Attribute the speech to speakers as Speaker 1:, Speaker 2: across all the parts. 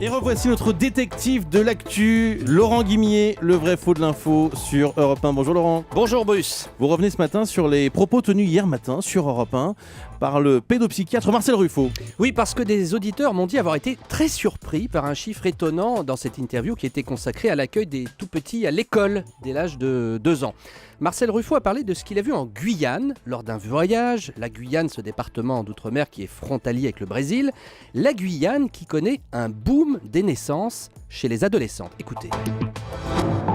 Speaker 1: Et revoici notre détective de l'actu, Laurent Guimier, le vrai faux de l'info sur Europe 1. Bonjour Laurent.
Speaker 2: Bonjour Bruce.
Speaker 1: Vous revenez ce matin sur les propos tenus hier matin sur Europe 1 par le pédopsychiatre Marcel Ruffo.
Speaker 2: Oui, parce que des auditeurs m'ont dit avoir été très surpris par un chiffre étonnant dans cette interview qui était consacrée à l'accueil des tout-petits à l'école dès l'âge de 2 ans. Marcel Ruffo a parlé de ce qu'il a vu en Guyane lors d'un voyage. La Guyane, ce département d'outre-mer qui est frontalier avec le Brésil. La Guyane qui connaît un boom des naissances chez les adolescentes. Écoutez.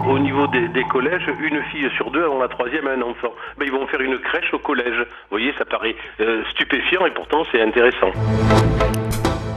Speaker 3: Au niveau des collèges, une fille sur deux avant la troisième a un enfant. Ils vont faire une crèche au collège. Vous voyez, ça paraît stupéfiant et pourtant c'est intéressant.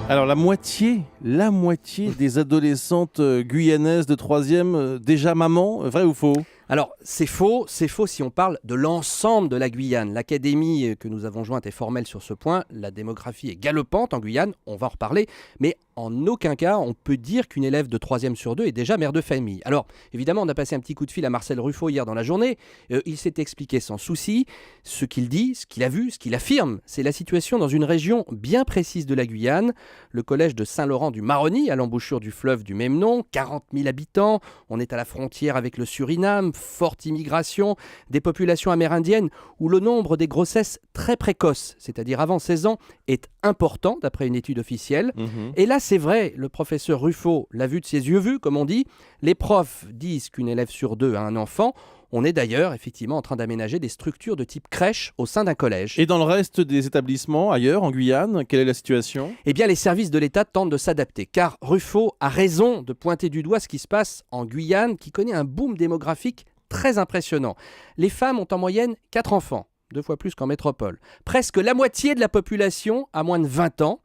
Speaker 1: Alors la moitié des adolescentes guyanaises de 3e, déjà maman, vrai ou faux ?
Speaker 2: Alors, c'est faux si on parle de l'ensemble de la Guyane. L'académie que nous avons jointe est formelle sur ce point. La démographie est galopante en Guyane, on va en reparler, mais en aucun cas on peut dire qu'une élève de 3e sur 2 est déjà mère de famille. Alors, évidemment, on a passé un petit coup de fil à Marcel Ruffo hier dans la journée. Il s'est expliqué sans souci. Ce qu'il dit, ce qu'il a vu, ce qu'il affirme, c'est la situation dans une région bien précise de la Guyane. Le collège de Saint-Laurent-du-Maroni, à l'embouchure du fleuve du même nom, 40 000 habitants. On est à la frontière avec le Suriname. Forte immigration, des populations amérindiennes où le nombre des grossesses très précoces, c'est-à-dire avant 16 ans, est important d'après une étude officielle. Et là, c'est vrai, le professeur Ruffo l'a vu de ses yeux vus, comme on dit. Les profs disent qu'une élève sur 2 a un enfant. On est d'ailleurs effectivement en train d'aménager des structures de type crèche au sein d'un collège.
Speaker 1: Et dans le reste des établissements, ailleurs, en Guyane, quelle est la situation ?
Speaker 2: Eh bien, les services de l'État tentent de s'adapter, car Ruffo a raison de pointer du doigt ce qui se passe en Guyane, qui connaît un boom démographique très impressionnant. Les femmes ont en moyenne 4 enfants, 2 fois plus qu'en métropole. Presque la moitié de la population a moins de 20 ans.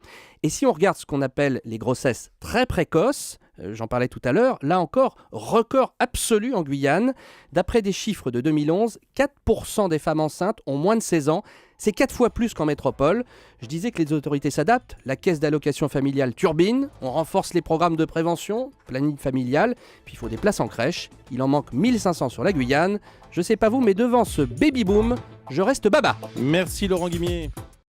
Speaker 2: Et si on regarde ce qu'on appelle les grossesses très précoces, j'en parlais tout à l'heure, là encore, record absolu en Guyane. D'après des chiffres de 2011, 4% des femmes enceintes ont moins de 16 ans. C'est 4 fois plus qu'en métropole. Je disais que les autorités s'adaptent. La caisse d'allocation familiale turbine. On renforce les programmes de prévention, planning familial. Puis il faut des places en crèche. Il en manque 1500 sur la Guyane. Je sais pas vous, mais devant ce baby boom, je reste baba.
Speaker 1: Merci Laurent Guimier.